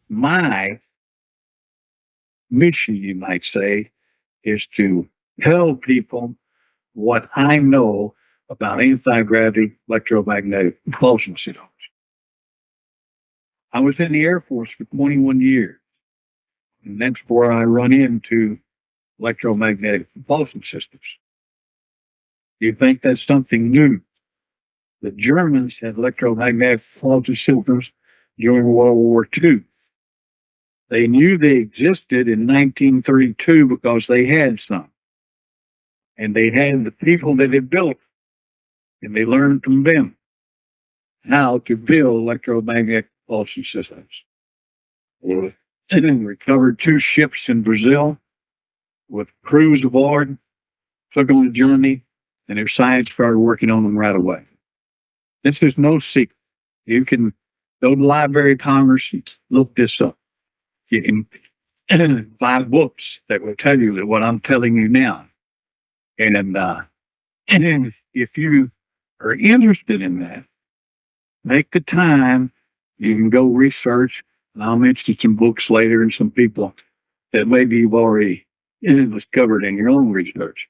My mission, you might say, is to tell people what I know about anti-gravity electromagnetic propulsion systems. I was in the Air Force for 21 years, and that's where I run into electromagnetic propulsion systems. You think that's something new? The Germans had electromagnetic propulsion systems during World War II. They knew they existed in 1932 because they had some. And they had the people that had built, and they learned from them how to build electromagnetic propulsion systems. They recovered two ships in Brazil with crews aboard, took them to Germany, and their science started working on them right away. This is no secret. You can go to the Library of Congress and look this up. You can buy books that will tell you that what I'm telling you now. And if you are interested in that, make the time. You can go research. And I'll mention some books later and some people that maybe you've already discovered in your own research.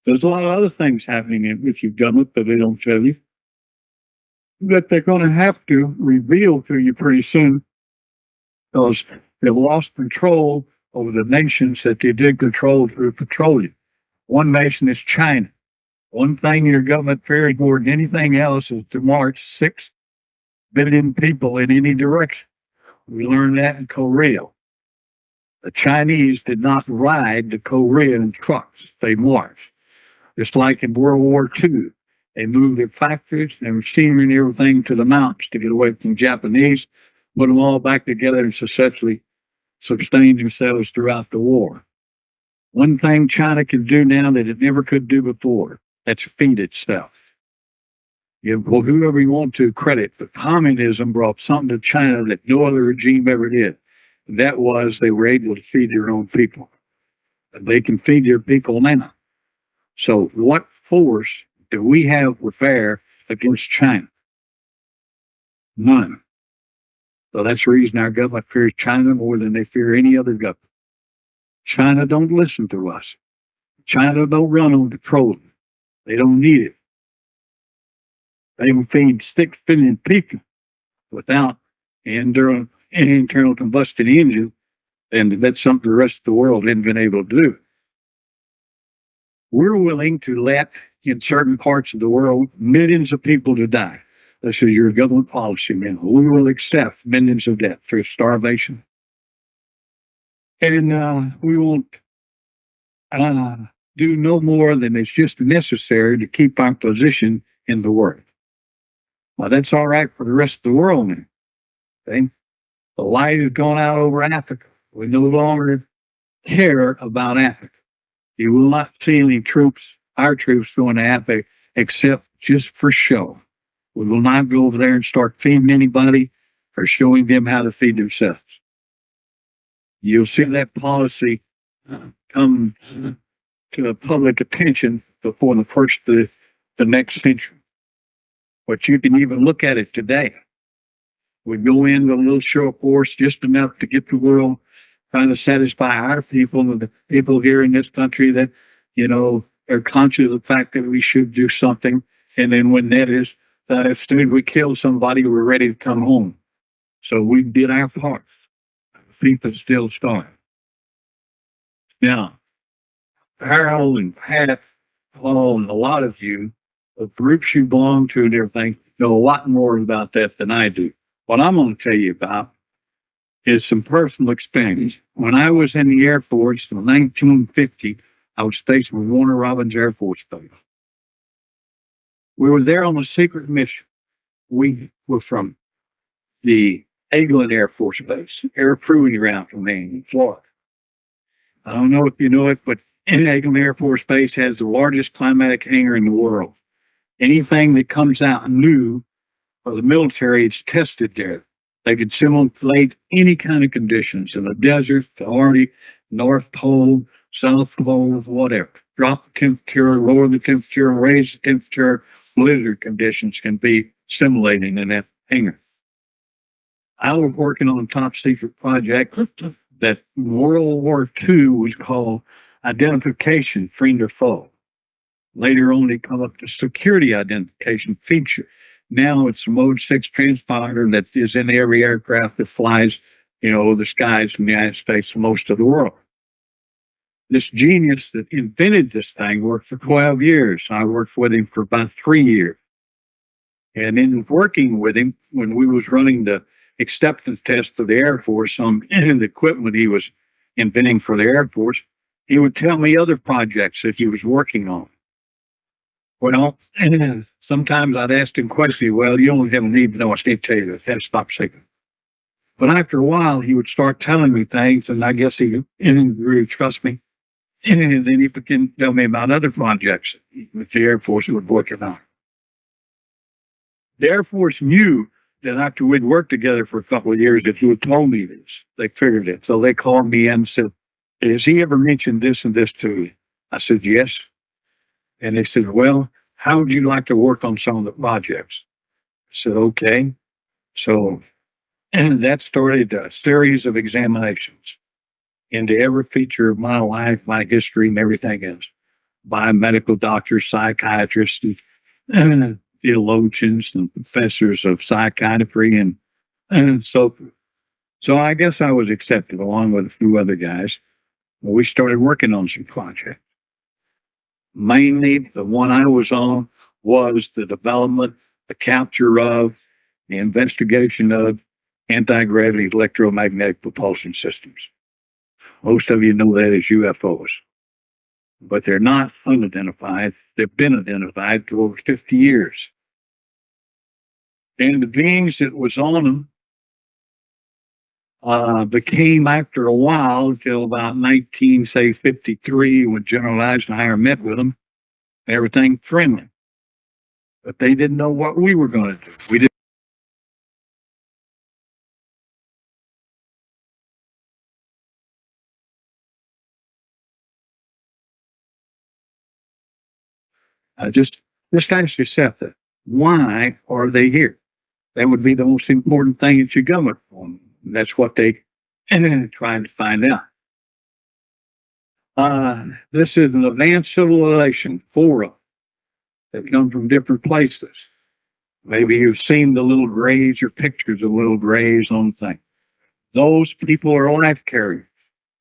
There's a lot of other things happening with your government that they don't tell you, that they're going to have to reveal to you pretty soon, because they've lost control over the nations that they did control through petroleum. One nation is China. One thing your government fears more than anything else is to march 6 billion people in any direction. We learned that in Korea. The Chinese did not ride the Korean trucks. They marched. Just like in World War II, they moved their factories and machinery and everything to the mountains to get away from the Japanese, put them all back together and successfully sustained themselves throughout the war. One thing China can do now that it never could do before, that's feed itself. Give whoever you want to credit, but communism brought something to China that no other regime ever did. And that was they were able to feed their own people. And they can feed their people now. So what force do we have there against China? None. So that's the reason our government fears China more than they fear any other government. China don't listen to us. China don't run on petroleum. They don't need it. They can feed 6 billion people without an internal combustion engine, and that's something the rest of the world hasn't been able to do. We're willing to let, in certain parts of the world, millions of people to die. This is your government policy, man. We will accept millions of deaths through starvation. And we won't do no more than is just necessary to keep our position in the world. Well, that's all right for the rest of the world now. Okay? The light has gone out over Africa. We no longer care about Africa. You will not see any troops, our troops, going to Africa except just for show. We will not go over there and start feeding anybody or showing them how to feed themselves. You'll see that policy come to the public attention before the next century. But you can even look at it today. We go in with a little show of force, just enough to get the world trying to satisfy our people and the people here in this country that, are conscious of the fact that we should do something. And then when that is, as soon as we kill somebody, we're ready to come home. So we did our part. People still starving. Now, Harold and Pat, Paul, and a lot of you, the groups you belong to and everything, know a lot more about that than I do. What I'm going to tell you about is some personal experience. When I was in the Air Force in 1950, I was stationed with Warner Robins Air Force Base. We were there on a secret mission. We were from the Eglin Air Force Base, Air Proving Ground from Maine, in Florida. I don't know if you know it, but Eglin Air Force Base has the largest climatic hangar in the world. Anything that comes out new for the military, it's tested there. They can simulate any kind of conditions in the desert, the Arctic, North Pole, South Pole, whatever. Drop the temperature, lower the temperature, raise the temperature. Blizzard conditions can be simulated in that hangar. I was working on a top secret project that World War II was called identification, friend or foe. Later on, they come up to security identification feature. Now it's a Mode 6 transponder that is in every aircraft that flies, the skies in the United States and most of the world. This genius that invented this thing worked for 12 years. I worked with him for about 3 years. And in working with him, when we was running the acceptance test for the Air Force on the equipment he was inventing for the Air Force, he would tell me other projects that he was working on. Well, sometimes I'd ask him questions. Well, you don't even need to know. I can't tell you that. That's top secret. But after a while, he would start telling me things, and I guess he didn't really trust me. And then he began to tell me about other projects that the Air Force was working on. The Air Force knew that after we'd worked together for a couple of years that he had told me this. They figured it. So they called me in and said, has he ever mentioned this and this to you? I said, yes. And they said, well, how would you like to work on some of the projects? I said, okay. So and that started a series of examinations into every feature of my life, my history, and everything else by medical doctors, psychiatrists, and theologians and professors of psychiatry and so forth. So I guess I was accepted along with a few other guys. We started working on some projects. Mainly the one I was on was the development, the capture of, the investigation of anti-gravity electromagnetic propulsion systems. Most of you know that as UFOs. But they're not unidentified. They've been identified for over 50 years. And the beings that was on them became, after a while, until about 1953, when General Eisenhower met with them, everything friendly. But they didn't know what we were going to do. We didn't. Just ask yourself that. Why are they here? That would be the most important thing that you govern for. That's what they trying to find out. This is an advanced civilization forum that come from different places. Maybe you've seen the little grays or pictures of little grays on things. Those people are life carriers.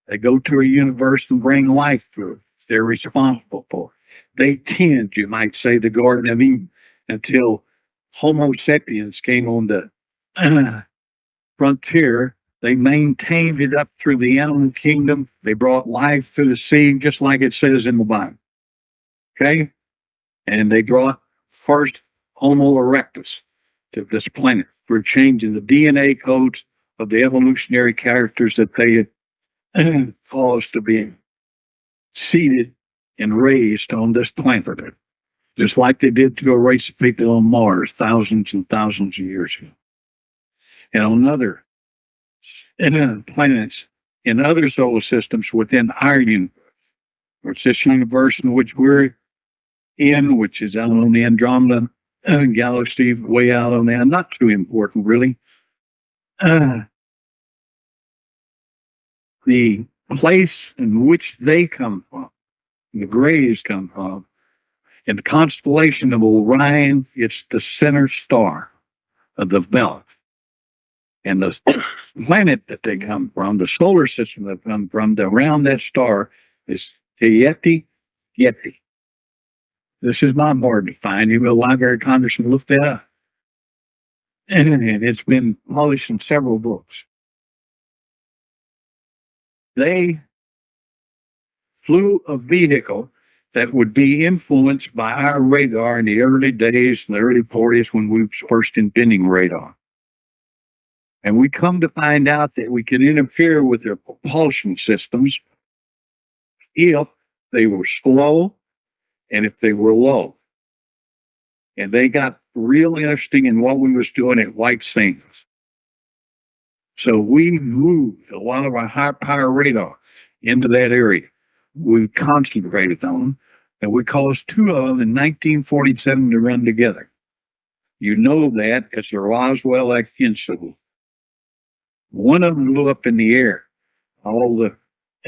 They go to a universe and bring life through it. They're responsible for it. They tend, you might say, the Garden of Eden until Homo sapiens came on the frontier. They maintained it up through the animal kingdom. They brought life through the sea, just like it says in the Bible. Okay? And they brought first Homo erectus to this planet for changing the DNA codes of the evolutionary characters that they had caused to be seeded and raised on this planet, just like they did to a race of people on Mars thousands and thousands of years ago. And on other planets in other solar systems within our universe, or it's this universe in which we're in, which is out on the Andromeda galaxy, way out on there, not too important, really. The place in which they come from, the grays come from, in the constellation of Orion, it's the center star of the belt. And the planet that they come from, the solar system that come from, around that star is Yeti. This is not hard to find. You go to Library of Congress and look that up. And it's been published in several books. They flew a vehicle that would be influenced by our radar in the early days, in the early 40s, when we were first inventing radar. And we come to find out that we can interfere with their propulsion systems if they were slow and if they were low. And they got real interesting in what we was doing at White Sands. So we moved a lot of our high power radar into that area. We concentrated on them, and we caused two of them in 1947 to run together. You know that as the Roswell incident. One of them blew up in the air. All the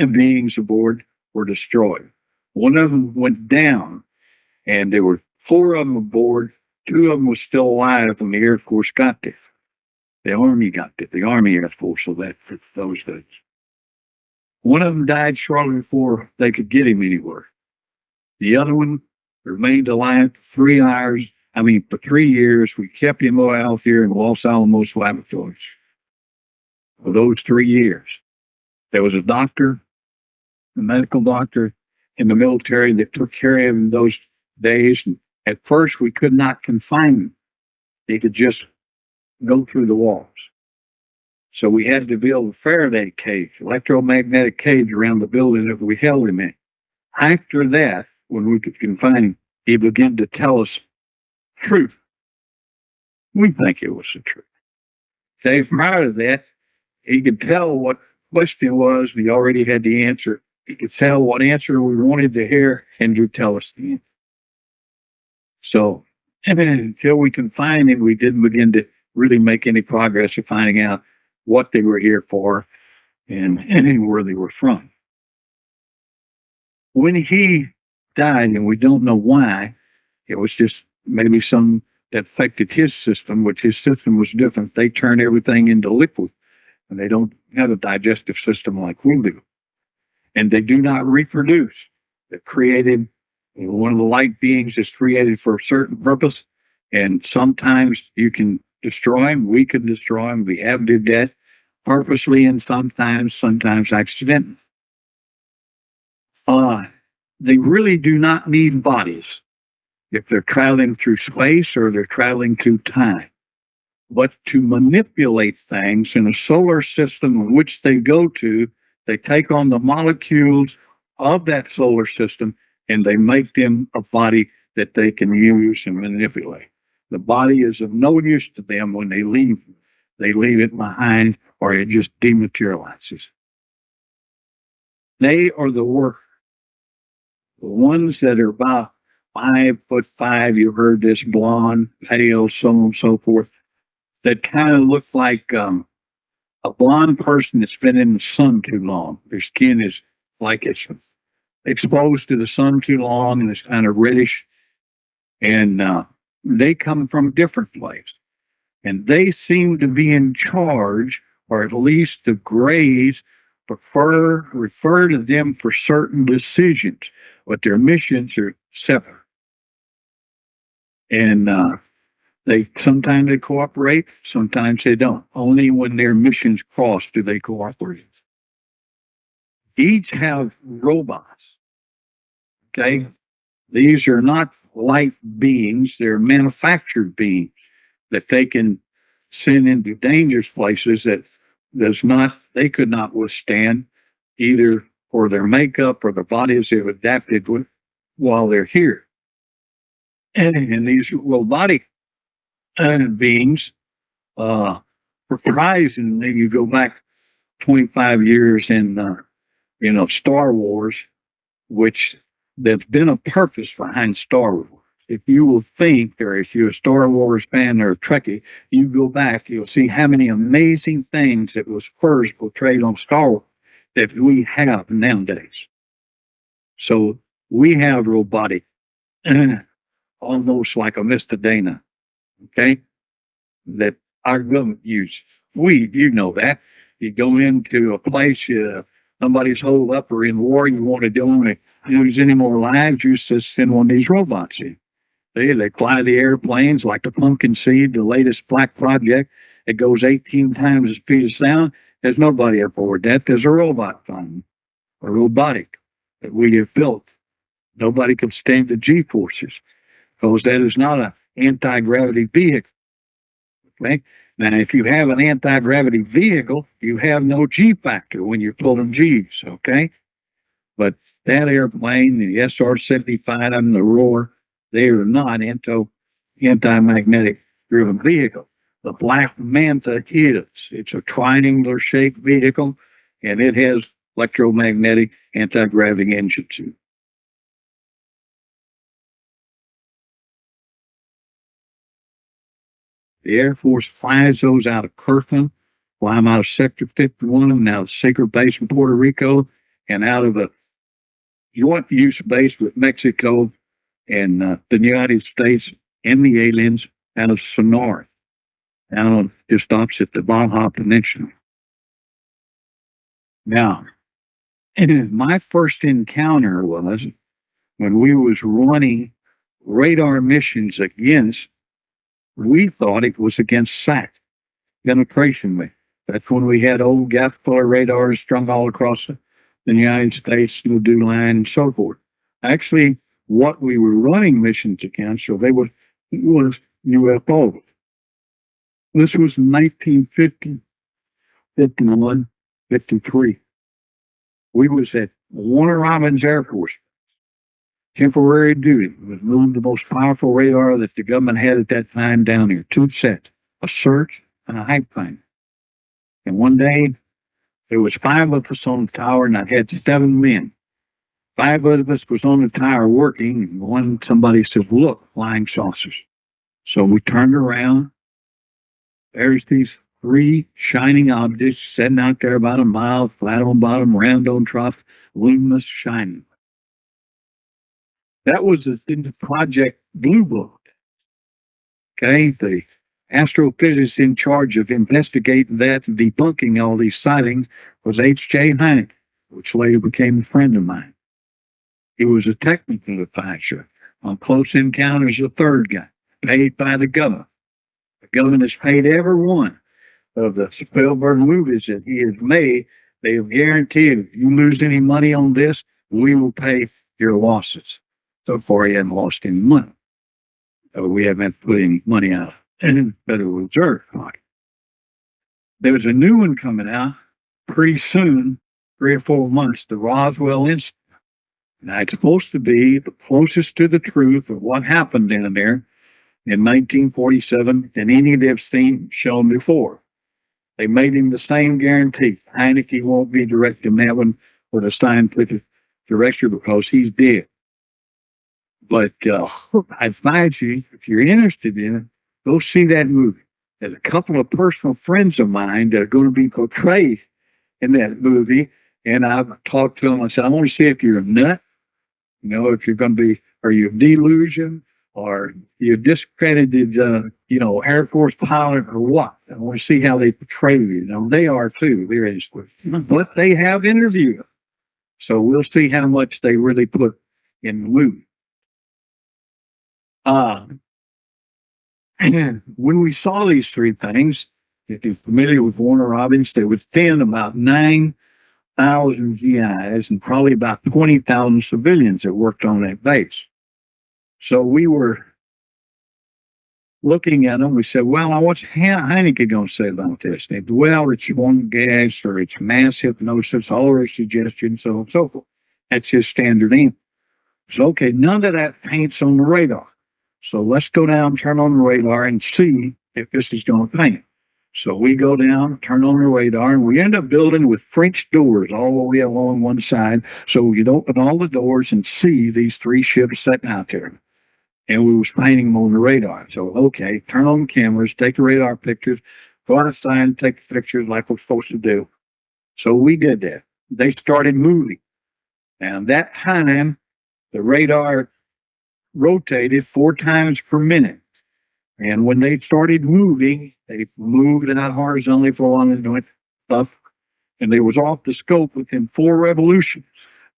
beings aboard were destroyed. One of them went down, and there were four of them aboard. Two of them were still alive when the Air Force got there. The Army got there, the Army Air Force of that for those days. One of them died shortly before they could get him anywhere. The other one remained alive for 3 hours. For 3 years. We kept him out here in Los Alamos laboratories for those 3 years. There was a doctor, a medical doctor in the military that took care of him those days. And at first, we could not confine him. He could just go through the walls. So we had to build a Faraday cage, electromagnetic cage around the building that we held him in. After that, when we could confine him, he began to tell us truth. We think it was the truth. So prior to that, he could tell what question was. We already had the answer. He could tell what answer we wanted to hear and would tell us the answer. So until we confined him, we didn't begin to really make any progress of finding out what they were here for and where they were from. When he died, and we don't know why, it was just maybe some that affected his system, which his system was different. They turn everything into liquid, and they don't have a digestive system like we do. And they do not reproduce. They're created, one of the light beings is created for a certain purpose, and sometimes you can destroy them. We can destroy them. We have did that purposely, and sometimes accidentally. They really do not need bodies if they're traveling through space or they're traveling through time. But to manipulate things in a solar system in which they go to, they take on the molecules of that solar system and they make them a body that they can use and manipulate. The body is of no use to them when they leave. They leave it behind or it just dematerializes. They are the workers. The ones that are about 5'5", you've heard this, blonde, pale, so on and so forth, that kind of look like a blonde person that's been in the sun too long. Their skin is like it's exposed to the sun too long and it's kind of reddish. And they come from a different place. And they seem to be in charge, or at least the Greys refer to them for certain decisions, but their missions are separate. And sometimes they cooperate, sometimes they don't. Only when their missions cross do they cooperate. Each have robots. Okay? These are not light beings, they're manufactured beings that they can send into dangerous places that they could not withstand, either for their makeup or the bodies they've adapted with while they're here. And these robotic beings, surprisingly, you go back 25 years in, Star Wars, which there's been a purpose behind Star Wars. If you will think, or if you're a Star Wars fan or a Trekkie, you go back, you'll see how many amazing things that was first portrayed on Star Wars that we have nowadays. So we have robotic, almost like a Mr. Dana, okay, that our government uses. You know that. You go into a place, somebody's holed up or in war, you want to don't use any more lives, you just send one of these robots in. They fly the airplanes like the Pumpkin Seed, the latest black project. It goes 18 times the speed of sound. There's nobody aboard that. There's a robot flying, a robotic that we have built. Nobody can stand the G-forces because that is not an anti-gravity vehicle. Okay? Now, if you have an anti-gravity vehicle, you have no G factor when you're pulling G's, okay? But that airplane, the SR-75 and the Roar, they are not anti-magnetic driven vehicle. The Black Manta is. It's a triangular shaped vehicle, and it has electromagnetic anti-gravity engines. The Air Force flies those out of Kirtland fly them out of Sector 51 and out of Secret Base in Puerto Rico and out of a joint use base with Mexico and the United States and the aliens out of Sonora, down just opposite the Baja Peninsula. Now, my first encounter was when we was running radar missions against, we thought it was against SAC, penetration mission. That's when we had old gas color radars strung all across the United States, the dew line, and so forth. Actually, what we were running missions against, so it was UFOs. This was 1950, 51, 53. We was at Warner Robins Air Force, temporary duty. It was moving the most powerful radar that the government had at that time down here. Two sets, a search and a hype finder. And one day, there was 5 of us on the tower, and I had 7 men. 5 of us was on the tower working, and somebody said, "Look, flying saucers." So we turned around. There's these 3 shining objects sitting out there about a mile, flat on bottom, round on top, luminous, shining. That was in the Project Blue Book. Okay, the astrophysicist in charge of investigating that and debunking all these sightings was H.J. Heineken, which later became a friend of mine. He was a technical advisor on Close Encounters, the third guy, paid by the government. The government has paid every one of the Spielberg movies that he has made. They have guaranteed if you lose any money on this, we will pay your losses. So far, he hasn't lost any money. So we haven't put any money out in Federal Reserve. There's a new one coming out pretty soon, 3 or 4 months, the Roswell Incident. Now, it's supposed to be the closest to the truth of what happened down there in 1947 than any they've seen shown before. They made him the same guarantee. Heineke won't be directing that one with a scientific director because he's dead. But I advise you, if you're interested in it, go see that movie. There's a couple of personal friends of mine that are going to be portrayed in that movie, and I've talked to them. I said, I want to see if you're a nut, if you're going to be, are you a delusion, or you're discredited, Air Force pilot, or what? I want to see how they portray you. They are too. They're interested, but they have interviewed, so we'll see how much they really put in the movie. And when we saw these 3 things, if you're familiar with Warner Robins, there was then about 9,000 GIs and probably about 20,000 civilians that worked on that base. So we were looking at them. We said, well, what's Heineke going to say about this? They said, well, it's one gas or it's mass hypnosis, all our suggestions, so on and so forth. That's his standard answer. So, okay, none of that paints on the radar. So let's go down, turn on the radar, and see if this is going to paint. So we go down, turn on the radar, and we end up building with French doors all the way along one side. So we could open all the doors and see these 3 ships sitting out there. And we was painting them on the radar. So, okay, turn on the cameras, take the radar pictures, go outside and take the pictures like we're supposed to do. So we did that. They started moving. And that time, the radar rotated 4 times per minute. And when they started moving, they moved out horizontally for a long and doing stuff. And they was off the scope within 4 revolutions.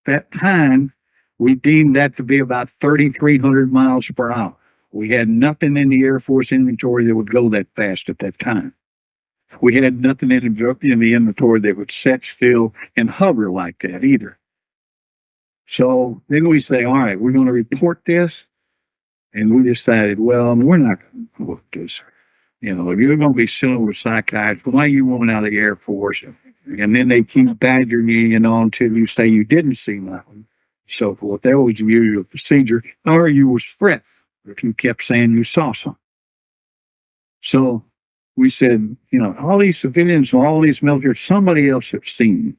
That time, we deemed that to be about 3,300 miles per hour. We had nothing in the Air Force inventory that would go that fast at that time. We had nothing in the inventory that would set still and hover like that either. So then we say, all right, we're going to report this. And we decided, well, we're not going to report this. If you're going to be suing with psychiatrists, why are you going out of the Air Force? And then they keep badgering you, until you say you didn't see nothing. So forth. That was the usual procedure. Or you was threatened if you kept saying you saw something. So we said, all these civilians, all these military, somebody else have seen it.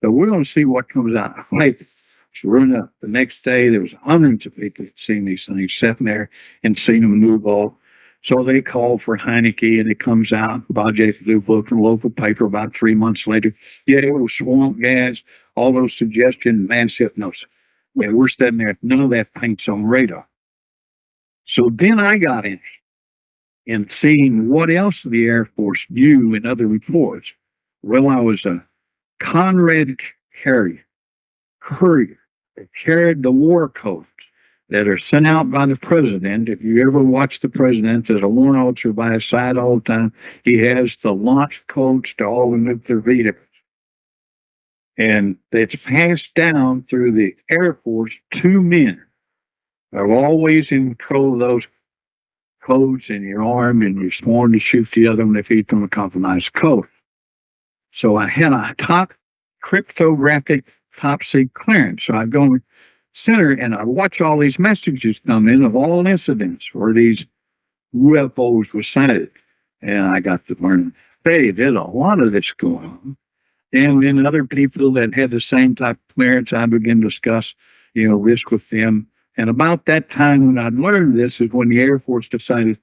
So we're going to see what comes out. Right. So the next day, there was hundreds of people that seen these things sitting there and seen them move off. So they call for Heineke, and it comes out, Project Blue Book, in the local paper about 3 months later. Yeah, it was swamp gas, all those suggestions, mass hypnosis. Yeah, we're sitting there, none of that paint's on radar. So then I got in seeing what else the Air Force knew in other reports. Well, I was a Conrad courier that carried the war codes that are sent out by the president. If you ever watch the president, there's a warrant officer by his side all the time. He has the launch codes to all the nuclear vehicles. And it's passed down through the Air Force. Two men are always in control of those codes in your arm, and you're sworn to shoot the other one if he's going to compromise code. So I had a top cryptographic top secret clearance. So I go in the center and I watch all these messages come in of all incidents where these UFOs were sighted. And I got to learn, hey, there's a lot of this going on. And then other people that had the same type of clearance, I began to discuss, risk with them. And about that time when I'd learned this is when the Air Force decided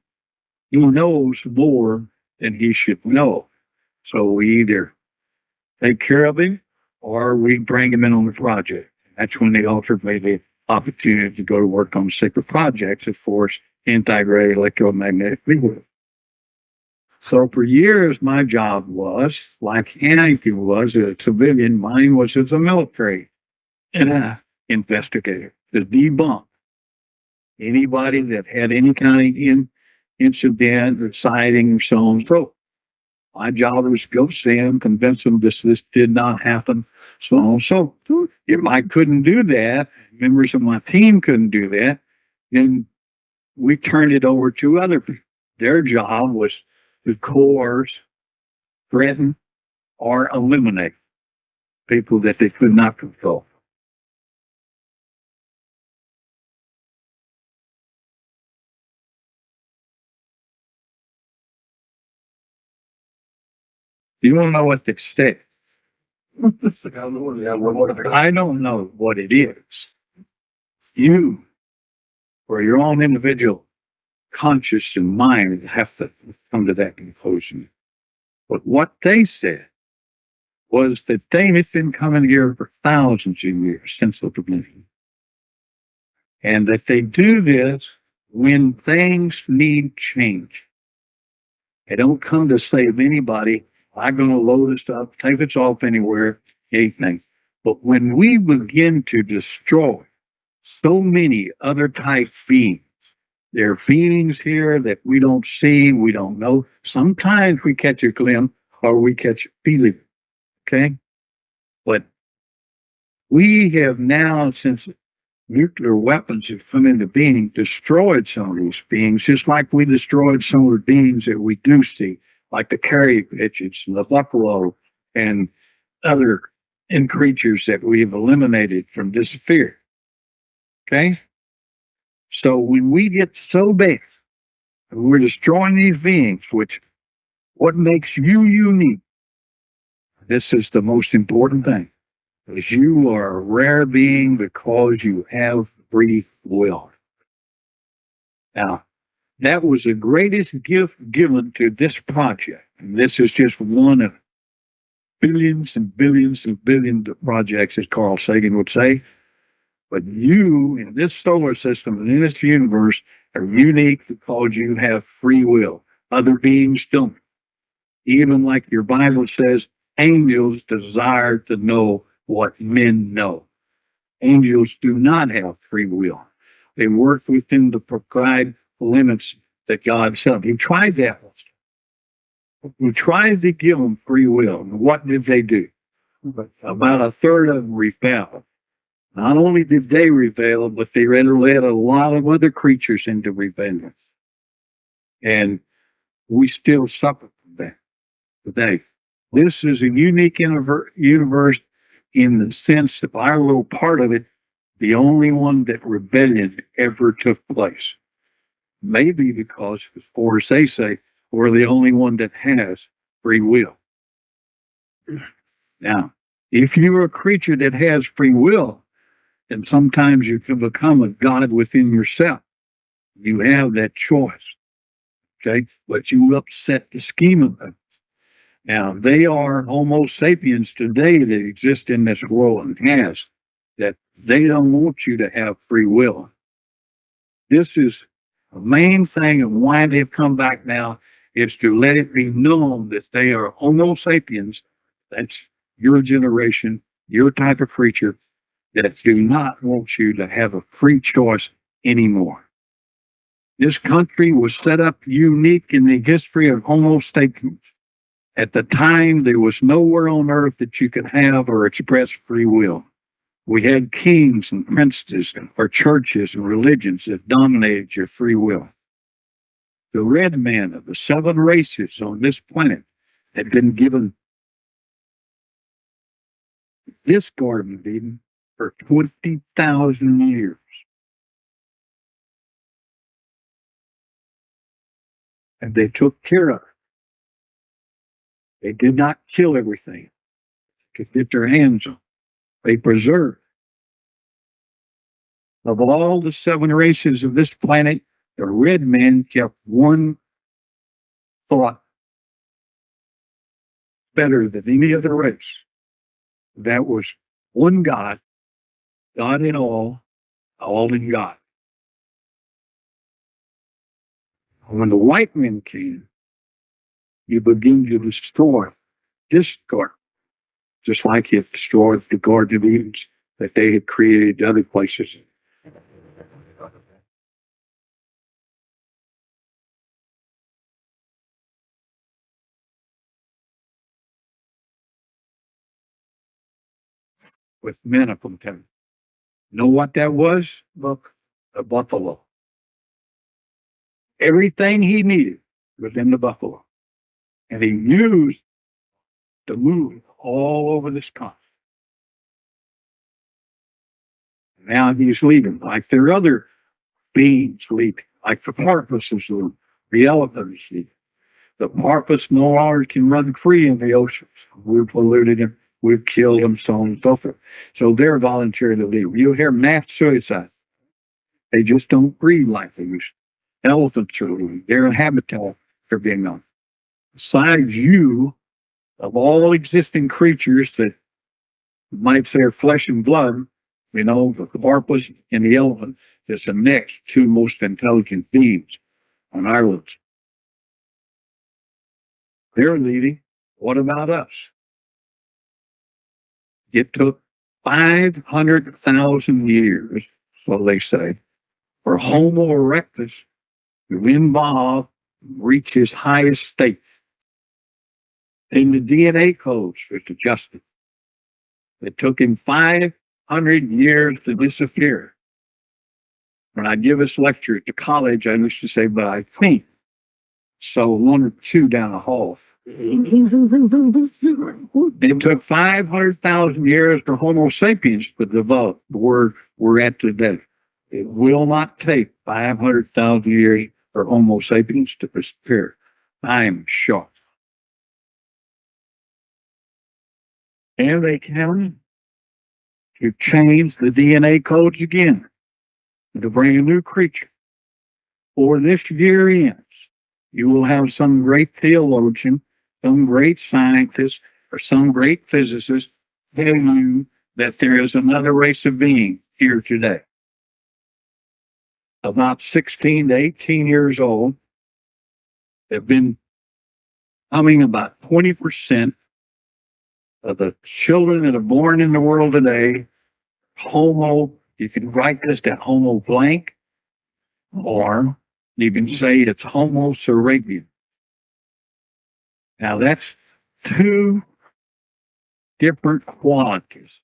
he knows more than he should know. So we either take care of him or we bring him in on the project. That's when they offered me the opportunity to go to work on secret projects, of course, integrated electromagnetic field. So for years, my job was, like Heineke was a civilian, mine was as a military investigator, to debunk anybody that had any kind of incident or sighting or so on and so forth. My job was to go see them, convince them this did not happen, so on and so forth. If I couldn't do that, members of my team couldn't do that, then we turned it over to other people. Their job was to coerce, threaten, or eliminate people that they could not control. You don't know what to say. I don't know what it is. You, for your own individual conscious and mind, have to come to that conclusion. But what they said was that they had been coming here for thousands of years since the beginning. And that they do this when things need change. They don't come to save anybody. I'm going to load this up, take this off anywhere, anything. But when we begin to destroy so many other type beings, there are beings here that we don't see, we don't know. Sometimes we catch a glimpse or we catch a feeling. Okay? But we have now, since nuclear weapons have come into being, destroyed some of these beings, just like we destroyed some of the beings that we do see, like the carrier pigeons and the buffalo and other creatures that we've eliminated from disappear. Okay? So when we get so bad, we're destroying these beings, which what makes you unique, this is the most important thing, is you are a rare being because you have free will. Now, that was the greatest gift given to this project. And this is just one of billions and billions and billions of projects, as Carl Sagan would say. But you, in this solar system and in this universe, are unique because you have free will. Other beings don't. Even like your Bible says, angels desire to know what men know. Angels do not have free will. They work within the prescribed limits that God set. He tried that once. He tried to give them free will. And what did they do? About a third of them rebelled. Not only did they rebel, but they led a lot of other creatures into rebellion. And we still suffer from that today. This is a unique universe in the sense of our little part of it, the only one that rebellion ever took place. Maybe because, as far as they say, we're the only one that has free will. Now, if you're a creature that has free will, then sometimes you can become a God within yourself. You have that choice. Okay, but you upset the scheme of it. Now, they are Homo sapiens today that exist in this world and has that they don't want you to have free will. This is the main thing of why they've come back now is to let it be known that they are Homo sapiens. That's your generation, your type of creature that do not want you to have a free choice anymore. This country was set up unique in the history of Homo sapiens. At the time, there was nowhere on earth that you could have or express free will. We had kings and princes or churches and religions that dominated your free will. The red man of the 7 races on this planet had been given this Garden of Eden for 20,000 years. And they took care of it. They did not kill everything to get their hands on. They preserved. Of all the 7 races of this planet, the red man kept one thought better than any other race. That was one God, God in all in God. When the white men came, you begin to destroy this garden, just like it destroyed the Garden of Eden that they had created other places. With men upon them. Know what that was? Look, a buffalo. Everything he needed was in the buffalo. And he used to move all over this continent. Now he's leaving, like their other beings leaving, like the porpoises leaving, the elephants leaving. The porpoise no longer can run free in the oceans. We've polluted them, we've killed them, so on and so forth. So they're volunteering to leave. You hear mass suicide. They just don't breathe like they used to. Elephants are leaving. Their habitat are being known. Besides you, of all existing creatures that might say are flesh and blood, you know, the porpoise and the elephant is the next 2 most intelligent beings on our list. They're leading. What about us? It took 500,000 years, so they say, for Homo erectus to evolve, reach his highest state. And the DNA codes was adjusted. It took him 500 years to disappear. When I give this lecture at the college, I used to say, but I think so 1 or 2 down the hall. It took 500,000 years for Homo sapiens to develop the word we're at today. It will not take 500,000 years for Homo sapiens to disappear. I am shocked. And they can to change the DNA codes again to bring a new creature. Before this year ends, you will have some great theologian, some great scientist, or some great physicist tell you that there is another race of being here today. About 16 to 18 years old, they've been coming about 20% of the children that are born in the world today, Homo, you can write this down, Homo blank, or you can say it's Homo sapiens. Now that's 2 different qualities.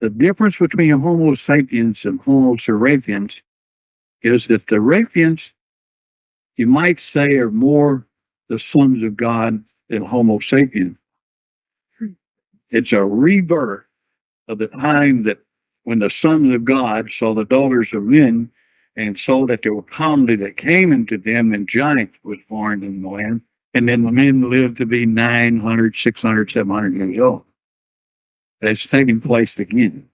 The difference between Homo sapiens and Homo sapiens is that the rapiens, you might say, are more the sons of God than Homo sapiens. It's a rebirth of the time that when the sons of God saw the daughters of men and saw that there were comedy that came into them and giants was born in the land. And then the men lived to be 900, 600, 700 years old. That's taking place again.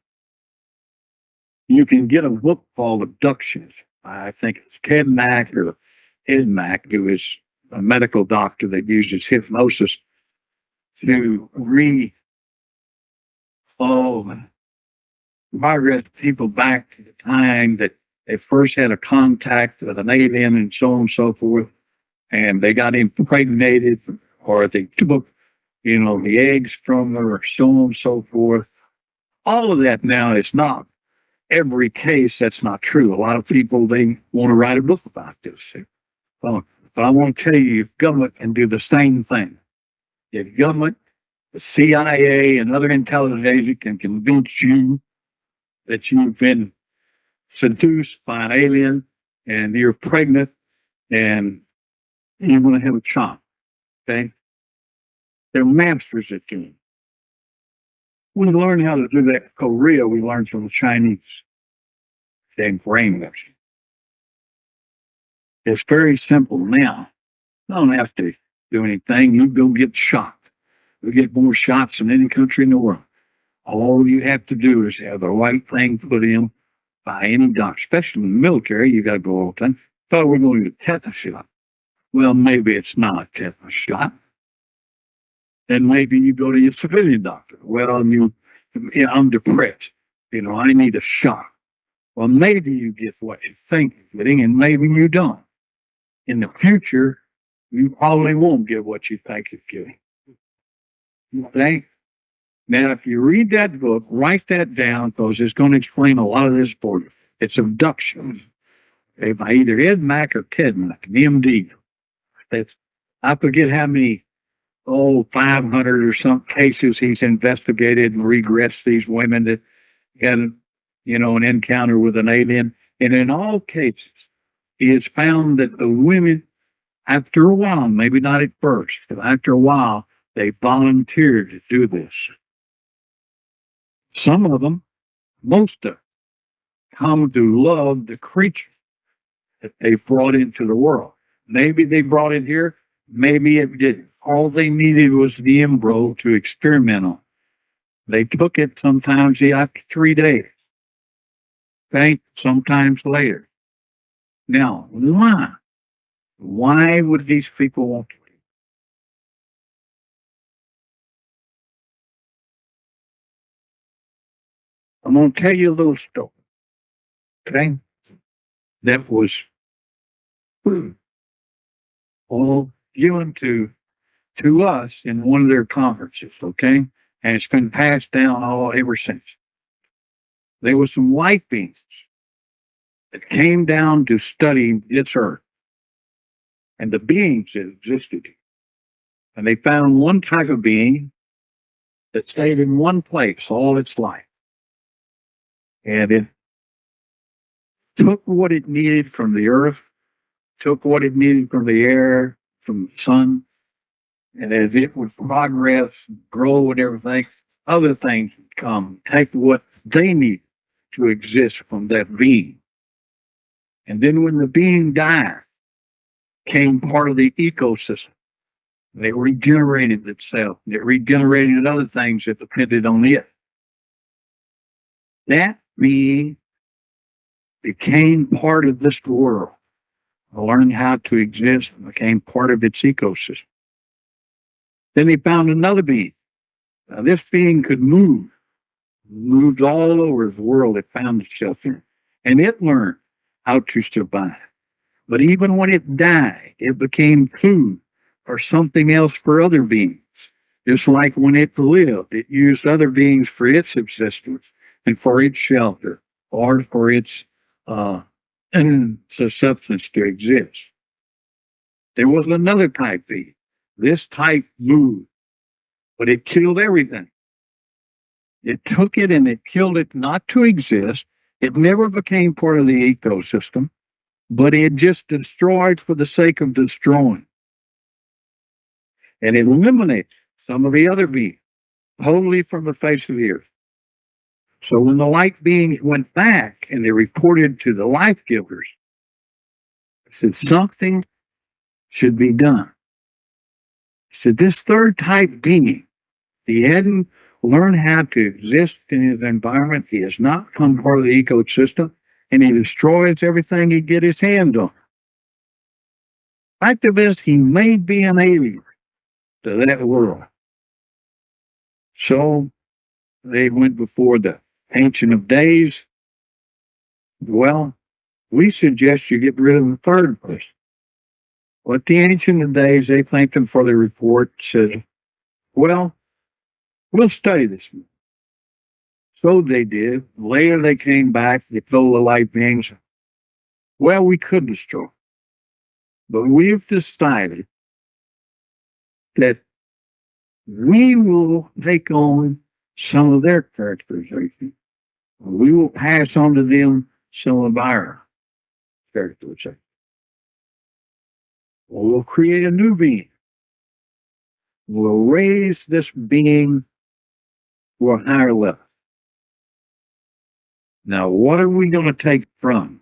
You can get a book called Abductions. I think it's Ted Mack or Mack, who is a medical doctor that uses hypnosis to oh, migrate people back to the time that they first had a contact with an alien and so on and so forth, and they got impregnated, or they took, the eggs from her, or so on and so forth. All of that now is not every case. That's not true. A lot of people, they want to write a book about this. Well, but I want to tell you, your government can do the same thing. Your government, the CIA, and other intelligence agencies can convince you that you've been seduced by an alien and you're pregnant and you want to have a child. Okay? They're masters at doing it. We learn how to do that in Korea. We learned from the Chinese. They brainwash. It's very simple now. You don't have to do anything. You go get shot. You get more shots than any country in the world. All you have to do is have the right thing put in by any doctor, especially in the military. You got to go all the time. Thought we're going to get a tetanus shot. Well, maybe it's not a tetanus shot. Then maybe you go to your civilian doctor. Well, I'm depressed. I need a shot. Well, maybe you get what you think you're getting, and maybe you don't. In the future, you probably won't get what you think you're getting. Okay? Now, if you read that book, write that down, because it's going to explain a lot of this for you. It's abductions. Okay, by either Ed Mack or Ted Mack, an MD. I forget how many, 500 or some cases he's investigated and regressed these women that had, an encounter with an alien. And in all cases, he has found that the women, after a while, maybe not at first, but after a while, they volunteered to do this. Some of them, most of them, come to love the creature that they brought into the world. Maybe they brought it here, maybe it didn't. All they needed was the embryo to experiment on. They took it sometimes after 3 days. Okay? Sometimes later. Now, why? Why would these people want to? I'm going to tell you a little story. Okay? That was all given to us in one of their conferences, okay? And it's been passed down ever since. There were some white beings that came down to study this earth and the beings that existed. And they found one type of being that stayed in one place all its life. And it took what it needed from the earth, took what it needed from the air, from the sun, and as it would progress, grow and everything, other things would come, take what they need to exist from that being. And then when the being died, came part of the ecosystem. They regenerated itself. It regenerated other things that depended on it. That being became part of this world, learned how to exist, and became part of its ecosystem. Then they found another being. Now, this being could move, moved all over the world it found itself in, and it learned how to survive. But even when it died, it became food or something else for other beings. Just like when it lived, it used other beings for its subsistence and for its shelter or for its substance to exist. There was another type being. This type moved, but it killed everything. It took it and it killed it not to exist. It never became part of the ecosystem, but it just destroyed for the sake of destroying. And it eliminated some of the other beings totally from the face of the earth. So when the light beings went back and they reported to the life givers, they said something should be done. He said this third type being, he hadn't learned how to exist in his environment. He has not become part of the ecosystem, and he destroys everything he get his hands on. Fact of is, he may be an alien to that world. So they went before the Ancient of Days. Well, we suggest you get rid of the third person. But the Ancient of Days, they thanked him for the report, said, well, we'll study this. So they did. Later they came back, they told the light beings, well, we could destroy. But we've decided that we will take on some of their characterization. We will pass on to them some of our characterization. We'll create a new being. We'll raise this being to a higher level. Now, what are we going to take from?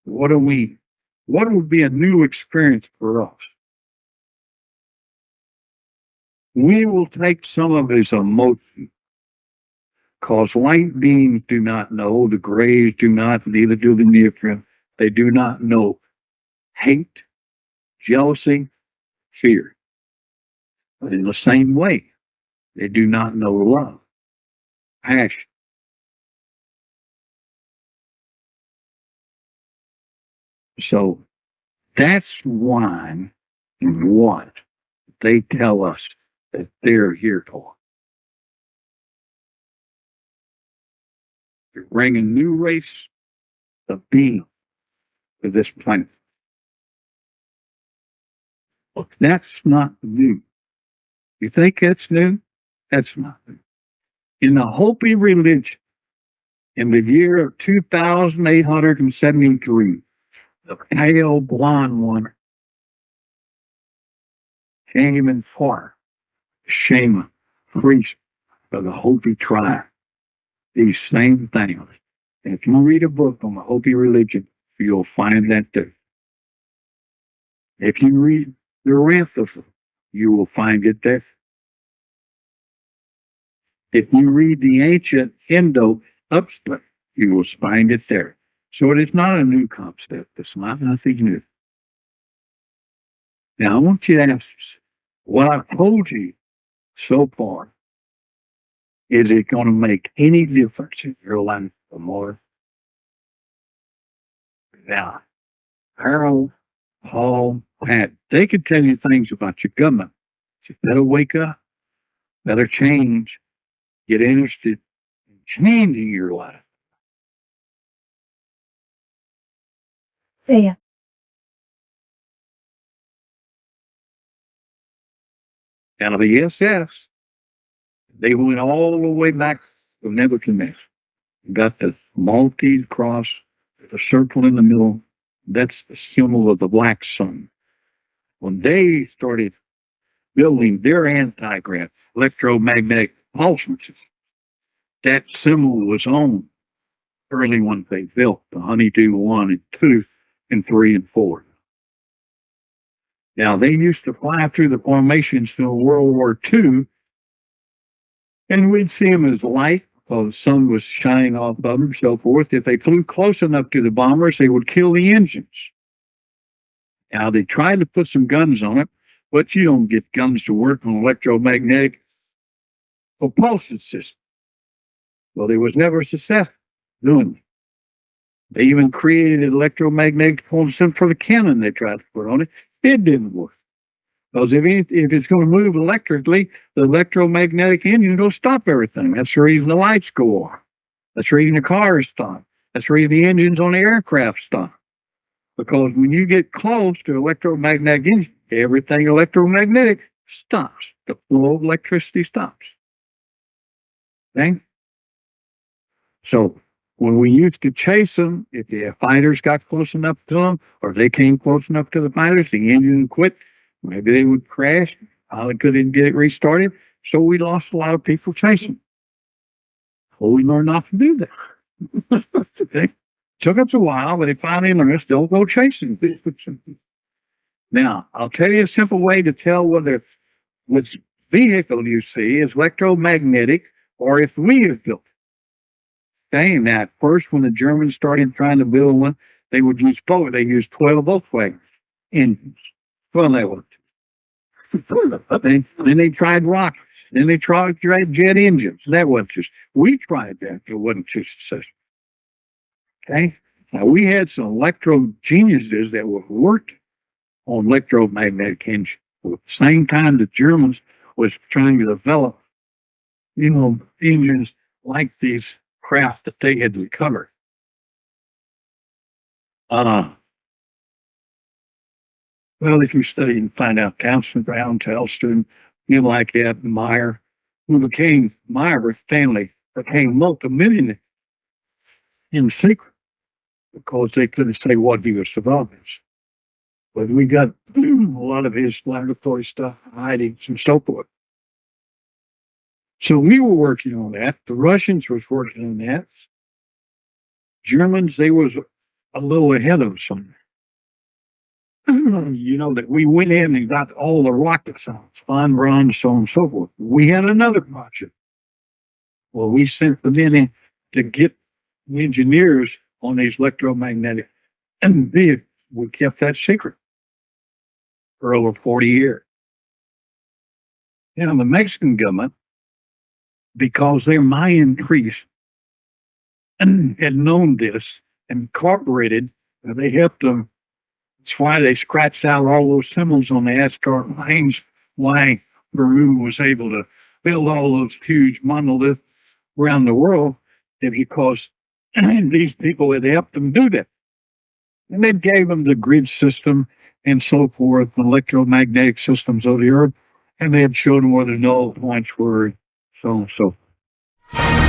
What would be a new experience for us? We will take some of his emotion, because light beings do not know, the grays do not, neither do the near. They do not know hate, jealousy, fear. But in the same way, they do not know love, passion. So that's why and what they tell us that they're here for. To bring a new race of being to this planet. Look, that's not new. You think that's new? That's not new. In the Hopi religion, in the year of 2873, the pale blonde one came in for shaman, priest of the Hopi tribe. These same things. And if you read a book on the Hopi religion, you'll find that there. If you read the Ranthafa, you will find it there. If you read the ancient Indo upsplit, you will find it there. So it is not a new concept. It's not nothing new. Now I want you to ask what I've told you so far. Is it going to make any difference in your life or more? Now, Harold, Paul, Pat, they could tell you things about your government. You better wake up, better change, get interested in changing your life. Yeah. Now, the SS, they went all the way back to Nebuchadnezzar. Got the Maltese cross, the circle in the middle. That's the symbol of the black sun. When they started building their anti-grav, electromagnetic pulses, that symbol was on early ones they built, the Honeydew 1 and 2 and 3 and 4. Now, they used to fly through the formations in World War II, and we'd see them as light, because the sun was shining off of them and so forth. If they flew close enough to the bombers, they would kill the engines. Now, they tried to put some guns on it, but you don't get guns to work on electromagnetic propulsion system. Well, they was never successful doing it. They even created an electromagnetic propulsion system for the cannon they tried to put on it. It didn't work. Because if it's going to move electrically, the electromagnetic engine will stop everything. That's the reason the lights go off. That's the reason the cars stop. That's the reason the engines on the aircraft stop. Because when you get close to electromagnetic engine, everything electromagnetic stops. The flow of electricity stops. Okay? So when we used to chase them, if the fighters got close enough to them, or if they came close enough to the fighters, the engine would quit. Maybe they would crash. Probably couldn't get it restarted. So we lost a lot of people chasing. Well, we learned not to do that. Okay? Took us a while, but they finally learned us, don't go chasing. Now, I'll tell you a simple way to tell whether which vehicle you see is electromagnetic or if we have built it. Saying that, first when the Germans started trying to build one, they would use both. They used 12 Volkswagens. engines. Well, they weren't. Then they tried rockets. Then they tried jet engines. That wasn't just. We tried that. It wasn't too successful. Okay. Now we had some electro geniuses that were worked on electromagnetic engines. At the same time, the Germans was trying to develop, engines like these craft that they had recovered. Uh, well, if you study and find out Townsend, Brown, Telston, like that, Meyer, Meyer family became multimillionaire in secret because they couldn't say what he was developing. But we got a lot of his laboratory stuff, hidings and so forth. So we were working on that. The Russians was working on that. Germans, they was a little ahead of us on that we went in and got all the rocket science, von Braun, so on and so forth. We had another project. Well, we sent them in to get engineers on these electromagnetic vehicles. We kept that secret for over 40 years. The Mexican government, because their Mayan priests had known this and incorporated, they helped them. That's why they scratched out all those symbols on the Asgard lines, why Peru was able to build all those huge monoliths around the world, because these people had helped them do that. And they gave them the grid system and so forth, the electromagnetic systems of the earth, and they had showed them where the null points were, so on and so forth.